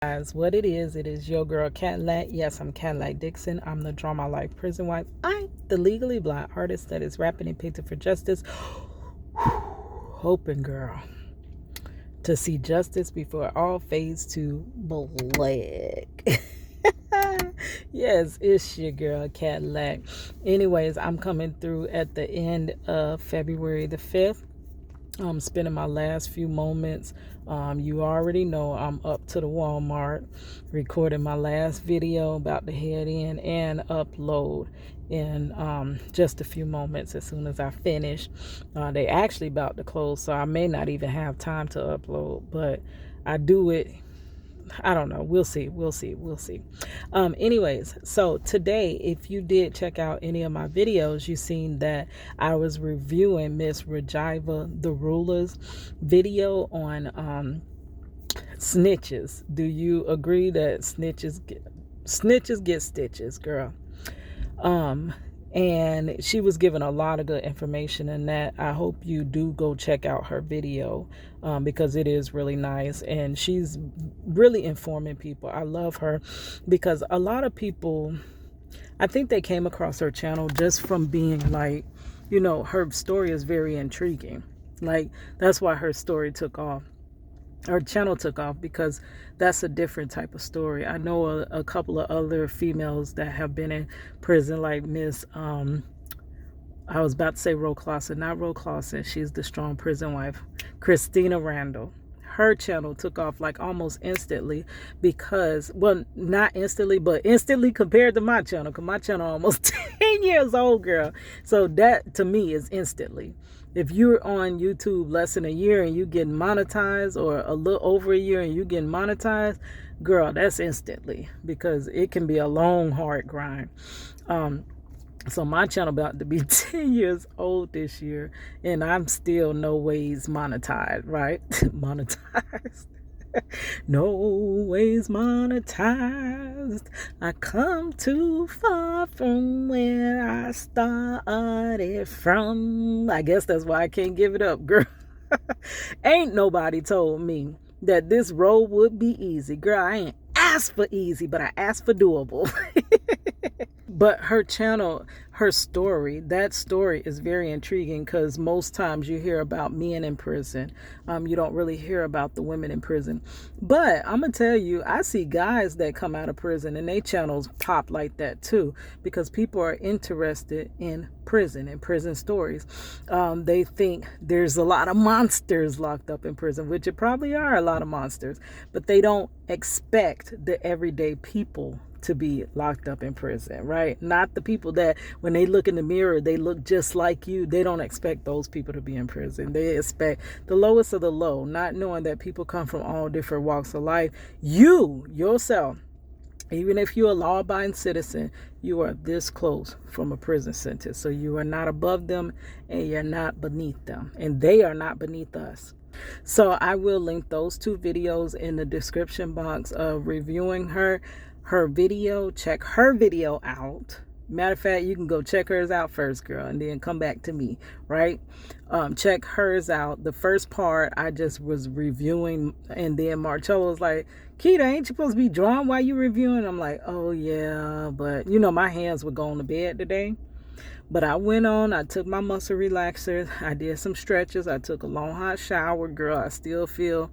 Guys, what it is your girl Cadillac. Yes, I'm Cadillac Dixon. I'm the Draw My Life prison wife. I'm the legally blind artist that is rapping and painting for justice. Hoping, girl, to see justice before all fades to black. Yes, it's your girl Cadillac. Anyways, I'm coming through at the end of February the 5th. I'm spending my last few moments. You already know I'm up to the Walmart recording my last video, about to head in and upload in just a few moments as soon as I finish. They actually about to close, so I may not even have time to upload, but I do it. I don't know. We'll see. Anyways, so today, if you did check out any of my videos, you seen that I was reviewing Miss Rajiva the Ruler's video on snitches. Do you agree that snitches get stitches, girl? And she was given a lot of good information in that. I hope you do go check out her video because it is really nice and she's really informing people. I love her because a lot of people, I think they came across her channel just from being like, her story is very intriguing. Like, that's why her story took off. Her channel took off because that's a different type of story. I know a couple of other females that have been in prison, like Miss I was about to say Ro Clausen, not Ro Clausen, she's the strong prison wife, Christina Randall. Her channel took off like almost instantly because, well, not instantly, but instantly compared to my channel, because my channel almost 10 years old, girl. So that to me is instantly. If you're on YouTube less than a year and you getting monetized, or a little over a year and you getting monetized, girl, that's instantly, because it can be a long, hard grind. So my channel about to be 10 years old this year, and I'm still no ways monetized, right? Monetized. No ways monetized. I come too far from where I started from. I guess that's why I can't give it up, girl. Ain't nobody told me that this road would be easy. Girl, I ain't asked for easy, but I asked for doable. But her channel, her story, that story is very intriguing because most times you hear about men in prison. You don't really hear about the women in prison. But I'm going to tell you, I see guys that come out of prison and their channels pop like that too, because people are interested in prison and prison stories. They think there's a lot of monsters locked up in prison, which it probably are a lot of monsters, but they don't expect the everyday people to be locked up in prison, right? Not the people that when they look in the mirror, they look just like you. They don't expect those people to be in prison. They expect the lowest of the low, not knowing that people come from all different walks of life. You, yourself, even if you're a law-abiding citizen, you are this close from a prison sentence. So you are not above them and you're not beneath them. And they are not beneath us. So I will link those two videos in the description box of reviewing her video. Check her video out. Matter of fact, you can go check hers out first, girl, and then come back to me, right? Check hers out. The first part I just was reviewing, and then Marcello was like, Keita, ain't you supposed to be drawing while you reviewing? I'm like, oh yeah, but my hands were going to bed today. But I went on, I took my muscle relaxers, I did some stretches, I took a long hot shower, girl. I still feel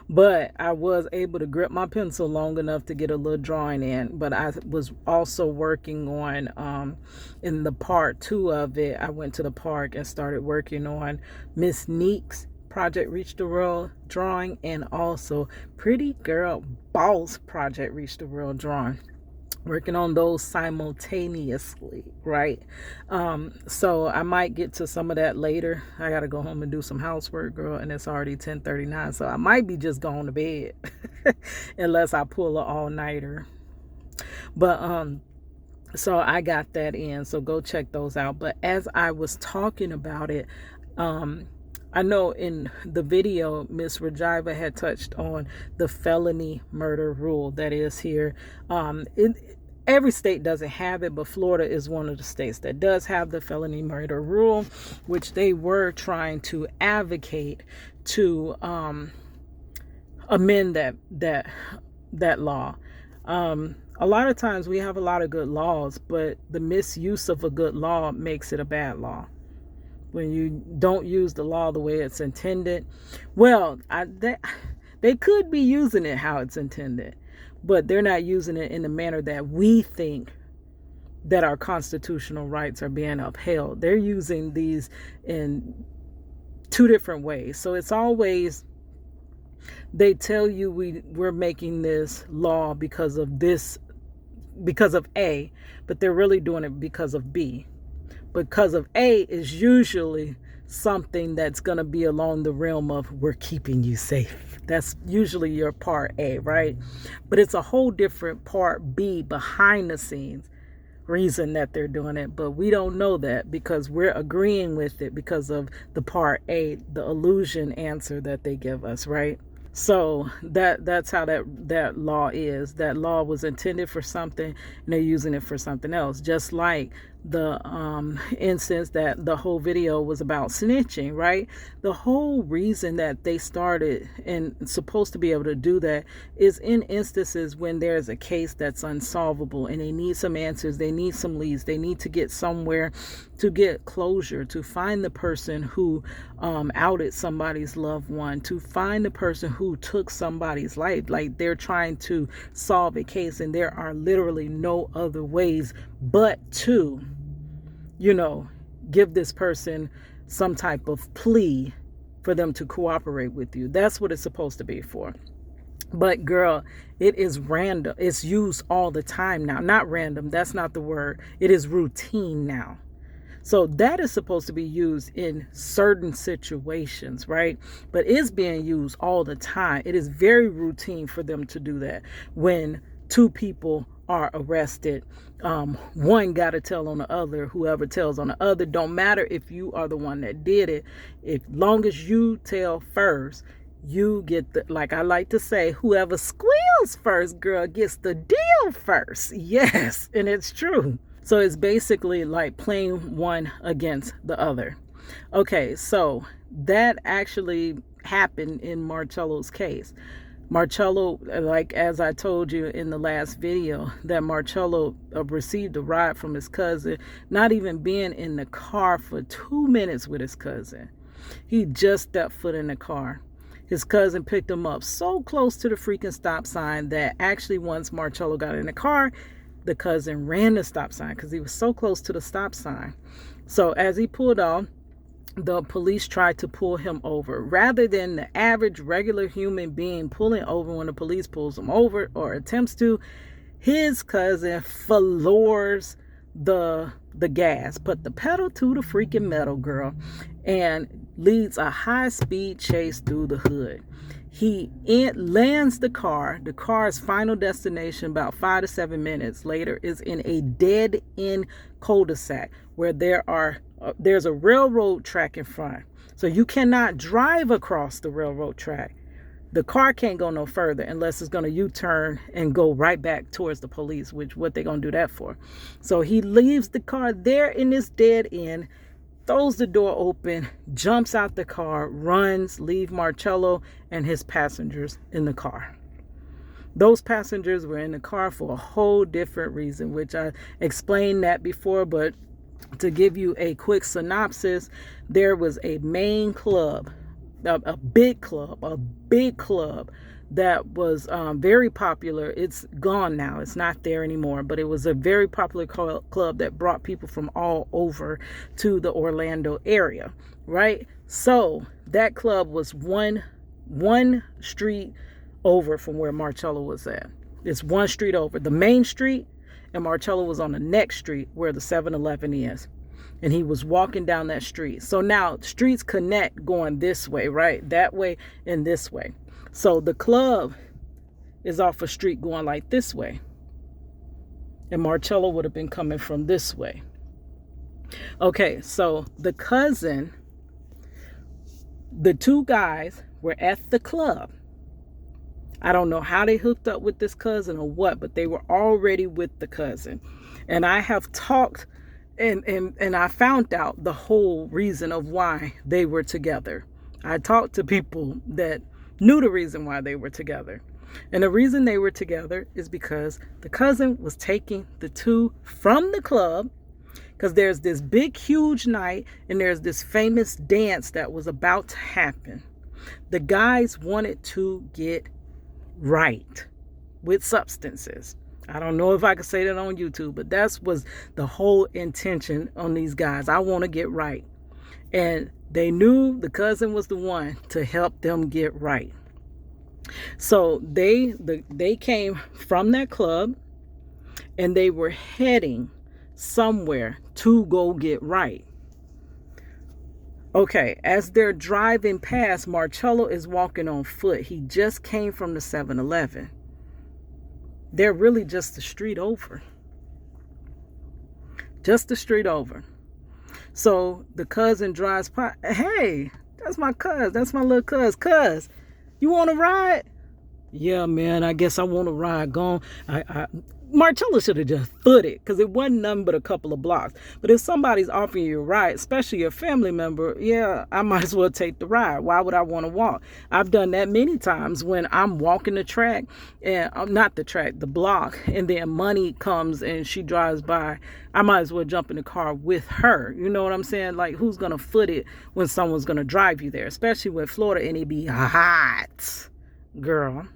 but I was able to grip my pencil long enough to get a little drawing in. But I was also working on in the part 2 of it, I went to the park and started working on Miss Neek's Project Reach the World drawing, and also Pretty Girl Boss Project Reach the World drawing. Working on those simultaneously, right? So I might get to some of that later. I gotta go home and do some housework, girl, and it's already 10:39, so I might be just going to bed unless I pull an all-nighter. But so I got that in, so go check those out. But as I was talking about it, I know in the video, Miss Rajiva had touched on the felony murder rule that is here. Every state doesn't have it, but Florida is one of the states that does have the felony murder rule, which they were trying to advocate to amend that law. A lot of times we have a lot of good laws, but the misuse of a good law makes it a bad law. When you don't use the law the way it's intended, well, they could be using it how it's intended, but they're not using it in the manner that we think that our constitutional rights are being upheld. They're using these in two different ways. So it's always, they tell you we're making this law because of this, because of A, but they're really doing it because of B. Because of A is usually something that's going to be along the realm of we're keeping you safe. That's usually your part A, right? But it's a whole different part B, behind the scenes reason that they're doing it. But we don't know that because we're agreeing with it because of the part A, the illusion answer that they give us, right? So that's how that law is. That law was intended for something, and they're using it for something else. Just like the instance that the whole video was about snitching, right? The whole reason that they started and supposed to be able to do that is in instances when there's a case that's unsolvable and they need some answers, they need some leads, they need to get somewhere to get closure, to find the person who outed somebody's loved one, to find the person who took somebody's life. Like, they're trying to solve a case and there are literally no other ways but to, give this person some type of plea for them to cooperate with you. That's what it's supposed to be for. But girl, it is random. It's used all the time now. Not random. That's not the word. It is routine now. So that is supposed to be used in certain situations, right? But it's being used all the time. It is very routine for them to do that. When two people are arrested, one got to tell on the other. Whoever tells on the other, don't matter if you are the one that did it. As long as you tell first, you get the, like I like to say, whoever squeals first, girl, gets the deal first. Yes, and it's true. So it's basically like playing one against the other. Okay, so that actually happened in Marcello's case. Marcello, like as I told you in the last video, that Marcello received a ride from his cousin, not even being in the car for 2 minutes with his cousin. He just stepped foot in the car. His cousin picked him up so close to the freaking stop sign that actually once Marcello got in the car, the cousin ran the stop sign because he was so close to the stop sign. So as he pulled off, the police tried to pull him over. Rather than the average regular human being pulling over when the police pulls him over or attempts to, his cousin floors the gas, put the pedal to the freaking metal, girl, and leads a high-speed chase through the hood. He lands the car. The car's final destination, about 5 to 7 minutes later, is in a dead-end cul-de-sac where there's a railroad track in front. So you cannot drive across the railroad track. The car can't go no further unless it's going to U-turn and go right back towards the police, which what they're going to do that for. So he leaves the car there in this dead end, throws the door open, jumps out the car, runs, leave Marcello and his passengers in the car. Those passengers were in the car for a whole different reason, which I explained that before, but to give you a quick synopsis, there was a main club, a big club that was very popular. It's gone now. It's not there anymore, but it was a very popular club that brought people from all over to the Orlando area, right? So that club was one street over from where Marcello was at. It's one street over. The main street, and Marcello was on the next street where the 7-Eleven is. And he was walking down that street. So now streets connect going this way, right? That way and this way. So the club is off a street going like this way. And Marcello would have been coming from this way. Okay, so the cousin, the two guys were at the club. I don't know how they hooked up with this cousin or what, but they were already with the cousin. And I have talked and I found out the whole reason of why they were together. I talked to people that knew the reason why they were together. And the reason they were together is because the cousin was taking the two from the club, because there's this big, huge night and there's this famous dance that was about to happen. The guys wanted to get right with substances. I don't know if I could say that on YouTube, but that was the whole intention on these guys. I want to get right. And they knew the cousin was the one to help them get right. So they came from that club and they were heading somewhere to go get right. Okay, as they're driving past, Marcello is walking on foot. He just came from the 7-Eleven. They're really just the street over. Just the street over. So the cousin drives by. Hey, that's my cuz. That's my little cuz. Cuz, you want to ride? Yeah, man, I guess I want to ride. Gone. Marcello should have just footed, because it wasn't nothing but a couple of blocks. But if somebody's offering you a ride, especially a family member, yeah, I might as well take the ride. Why would I want to walk? I've done that many times when I'm walking the track, and not the track, the block, and then money comes and she drives by. I might as well jump in the car with her. You know what I'm saying? Like, who's going to foot it when someone's going to drive you there, especially with Florida and it be hot, girl.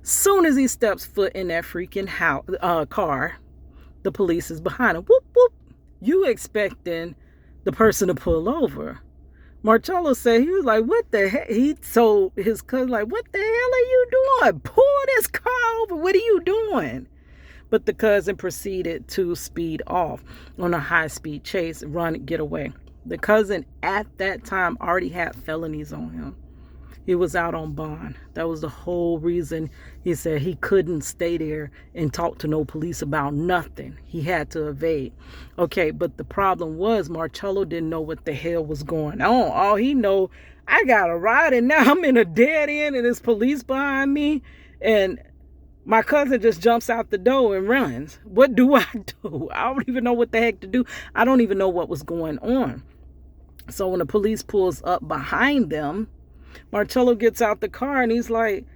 Soon as he steps foot in that freaking car, the police is behind him. Whoop, whoop. You expecting the person to pull over. Marcello said, he was like, what the heck? He told his cousin, like, what the hell are you doing? Pull this car over. What are you doing? But the cousin proceeded to speed off on a high-speed chase, run, get away. The cousin at that time already had felonies on him. He was out on bond. That was the whole reason he said he couldn't stay there and talk to no police about nothing. He had to evade. Okay, but the problem was Marcello didn't know what the hell was going on. All he know, I got a ride and now I'm in a dead end and there's police behind me. And my cousin just jumps out the door and runs. What do I do? I don't even know what the heck to do. I don't even know what was going on. So when the police pulls up behind them, Marcello gets out the car and he's like,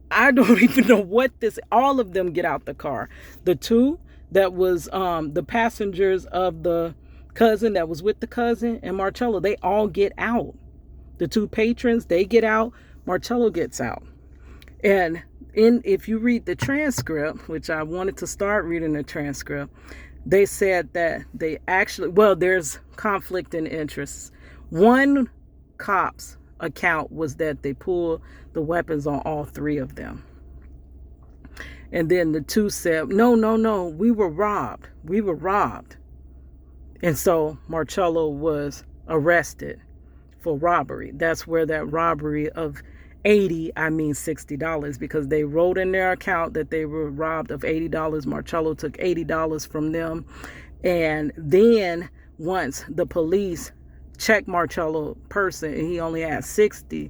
I don't even know what this. All of them get out the car. The two that was the passengers of the cousin that was with the cousin and Marcello, they all get out. The two patrons, they get out. Marcello gets out. And if you read the transcript, which I wanted to start reading the transcript, they said that they actually, well, there's conflict in interests. One cop's account was that they pulled the weapons on all three of them. And then the two said, no, we were robbed. And so Marcello was arrested for robbery. That's where that robbery of $60, because they wrote in their account that they were robbed of $80. Marcello took $80 from them. And then once the police checked Marcello's person and he only had 60,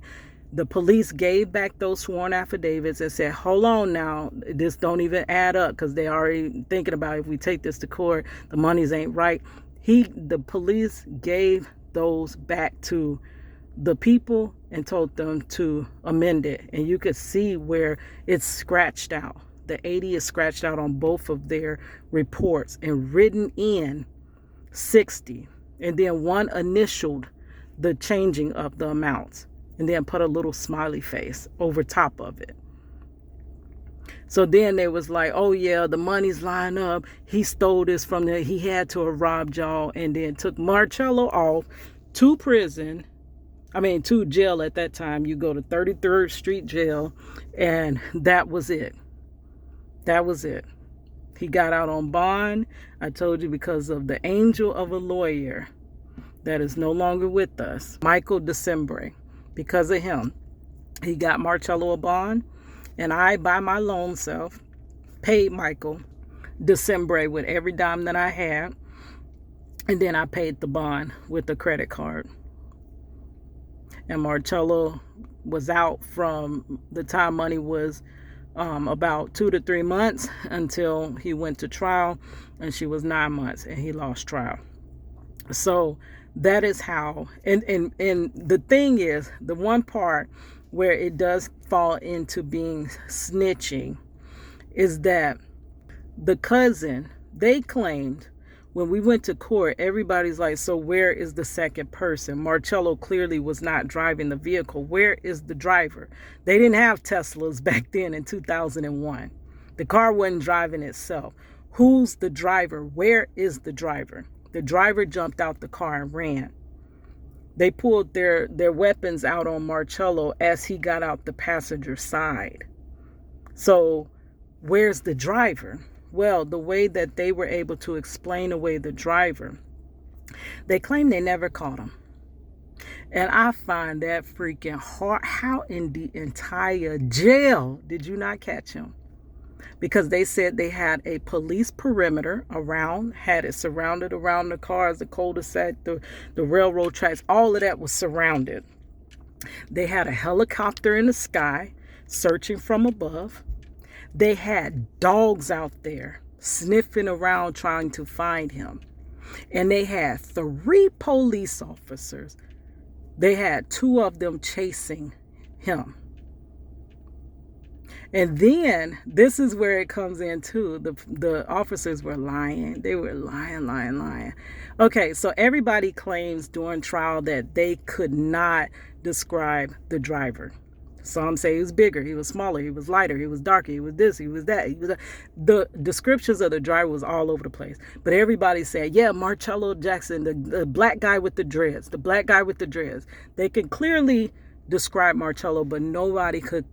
the police gave back those sworn affidavits and said, hold on now, this don't even add up, because they already thinking about if we take this to court, the monies ain't right. The police gave those back to the people and told them to amend it. And you could see where it's scratched out. The 80 is scratched out on both of their reports and written in 60. And then one initialed the changing of the amounts and then put a little smiley face over top of it. So then they was like, oh yeah, the money's lined up. He stole this from there. He had to have robbed y'all, and then took Marcello off to prison. To jail at that time. You go to 33rd Street Jail, and that was it. That was it. He got out on bond, I told you, because of the angel of a lawyer that is no longer with us, Michael Decembre. Because of him, he got Marcello a bond, and I, by my lone self, paid Michael Decembre with every dime that I had, and then I paid the bond with the credit card. And Marcello was out from the time money was about 2 to 3 months until he went to trial, and she was 9 months and he lost trial. So that is how, and the thing is, the one part where it does fall into being snitching is that the cousin, they claimed when we went to court, everybody's like, so where is the second person? Marcello clearly was not driving the vehicle. Where is the driver? They didn't have Teslas back then in 2001. The car wasn't driving itself. Who's the driver? Where is the driver? The driver jumped out the car and ran. They pulled their weapons out on Marcello as he got out the passenger side. So where's the driver? Well, the way that they were able to explain away the driver, they claim they never caught him. And I find that freaking hard. How in the entire jail did you not catch him? Because they said they had a police perimeter around, had it surrounded around the cars, the cul-de-sac, the railroad tracks, all of that was surrounded. They had a helicopter in the sky searching from above. They had dogs out there sniffing around trying to find him. And they had 3 police officers. They had 2 of them chasing him. And then this is where it comes in too. The officers were lying. They were lying. Okay, so everybody claims during trial that they could not describe the driver. Some say he was bigger, he was smaller, he was lighter, he was darker, he was this, he was that. The descriptions of the driver was all over the place. But everybody said, yeah, Marcello Jackson, the black guy with the dreads, the black guy with the dreads. They could clearly describe Marcello, but nobody could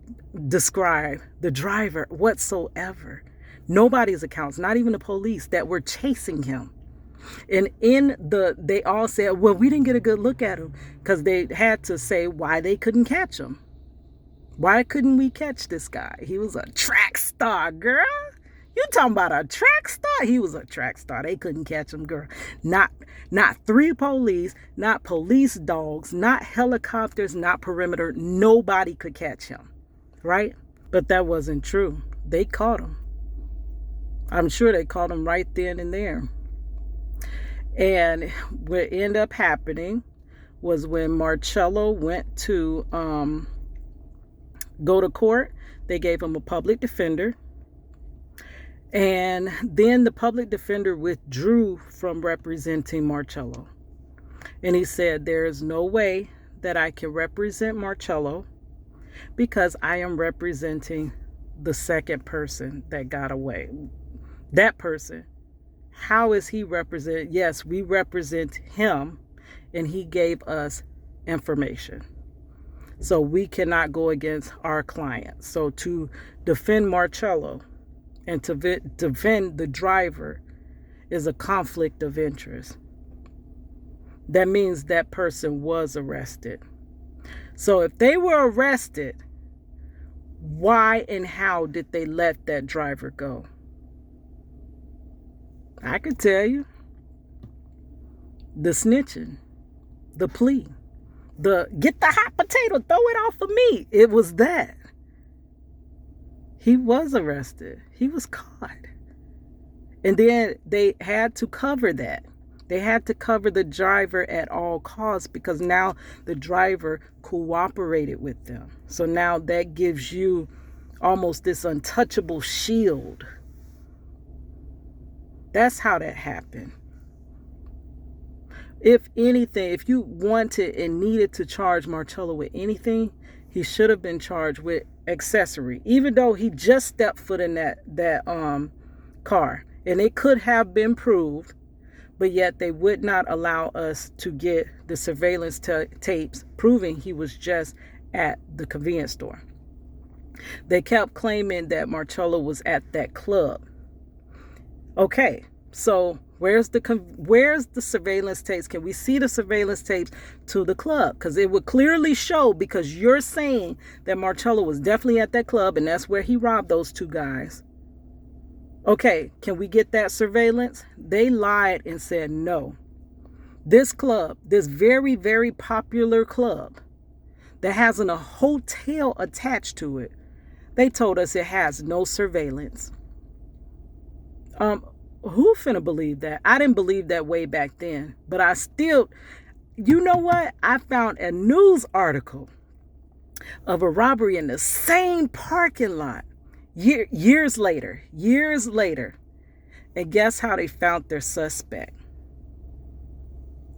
describe the driver whatsoever. Nobody's accounts, not even the police that were chasing him. And they all said, well, we didn't get a good look at him, because they had to say why they couldn't catch him. Why couldn't we catch this guy? He was a track star, girl. You talking about a track star? He was a track star. They couldn't catch him, girl. Not 3 police, not police dogs, not helicopters, not perimeter. Nobody could catch him, right? But that wasn't true. They caught him. I'm sure they caught him right then and there. And what ended up happening was when Marcello went to go to court, they gave him a public defender. And then the public defender withdrew from representing Marcello. And he said, there is no way that I can represent Marcello because I am representing the second person that got away. That person, how is he represented? Yes, we represent him, and he gave us information. So we cannot go against our client. So to defend Marcello and to defend the driver is a conflict of interest. That means that person was arrested. So if they were arrested, why and how did they let that driver go? I could tell you. The snitching, the plea. Get the hot potato, throw it off of me. It was that. He was arrested. He was caught. And then they had to cover that. They had to cover the driver at all costs because now the driver cooperated with them. So now that gives you almost this untouchable shield. That's how that happened. If anything, if you wanted and needed to charge Marcello with anything, he should have been charged with accessory, even though he just stepped foot in that car. And it could have been proved, but yet they would not allow us to get the surveillance tapes proving he was just at the convenience store. They kept claiming that Marcello was at that club. Okay, so where's the surveillance tapes? Can we see the surveillance tapes to the club? Because it would clearly show, because you're saying that Marcello was definitely at that club and that's where he robbed those 2 guys. Okay, can we get that surveillance? They lied and said no. This club, this very, very popular club that has a hotel attached to it, they told us it has no surveillance. Who finna believe that? I didn't believe that way back then, but I still, you know what? I found a news article of a robbery in the same parking lot years later. And guess how they found their suspect?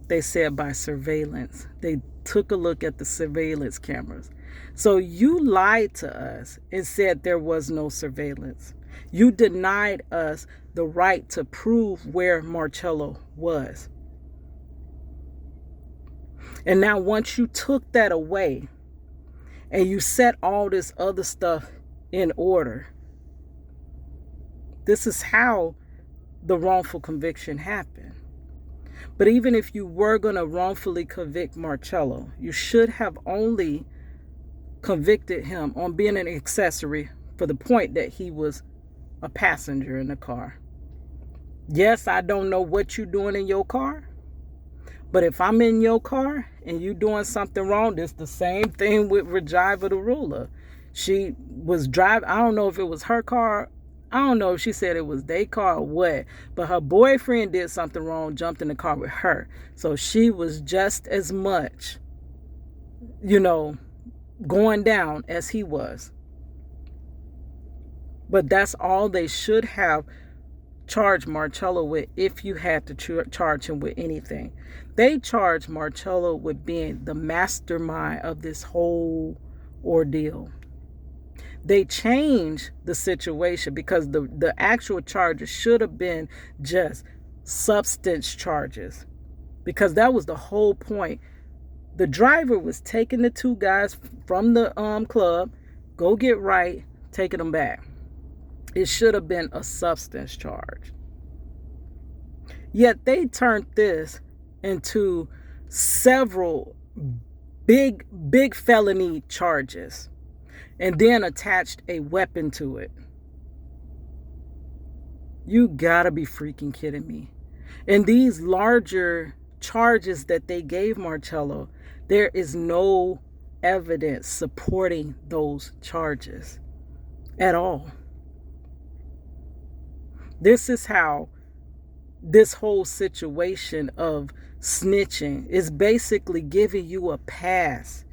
They said by surveillance. They took a look at the surveillance cameras. So you lied to us and said there was no surveillance. You denied us the right to prove where Marcello was. And now once you took that away and you set all this other stuff in order, this is how the wrongful conviction happened. But even if you were going to wrongfully convict Marcello, you should have only convicted him on being an accessory for the point that he was a passenger in the car. Yes, I don't know what you're doing in your car, but if I'm in your car and you doing something wrong, it's the same thing with Rajiva the ruler. She was driving, I don't know if it was her car, I don't know if she said it was their car or what, but her boyfriend did something wrong, jumped in the car with her. So she was just as much, going down as he was. But that's all they should have charged Marcello with if you had to charge him with anything. They charged Marcello with being the mastermind of this whole ordeal. They changed the situation because the actual charges should have been just substance charges, because that was the whole point. The driver was taking the two guys from the club, go get right, taking them back. It should have been a substance charge. Yet they turned this into several big felony charges and then attached a weapon to it. You gotta be freaking kidding me. And these larger charges that they gave Marcello, there is no evidence supporting those charges at all. This is how this whole situation of snitching is basically giving you a pass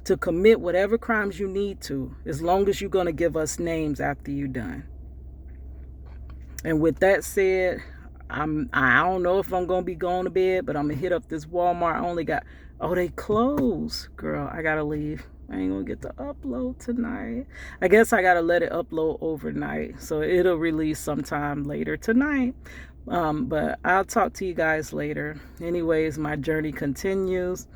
to commit whatever crimes you need to, as long as you're going to give us names after you're done. And with that said, I don't know if I'm going to be going to bed, but I'm going to hit up this Walmart. They closed. Girl, I got to leave. I ain't going to get to upload tonight. I guess I got to let it upload overnight, so it'll release sometime later tonight. But I'll talk to you guys later. Anyways, my journey continues.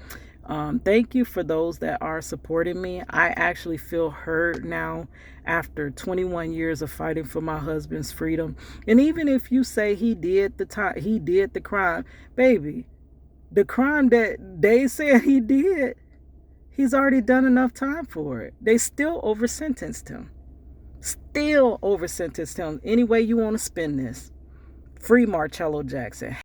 Thank you for those that are supporting me. I actually feel heard now after 21 years of fighting for my husband's freedom. And even if you say he did the crime, baby, the crime that they said he did, he's already done enough time for it. They still over-sentenced him. Any way you want to spin this. Free Marcello Jackson.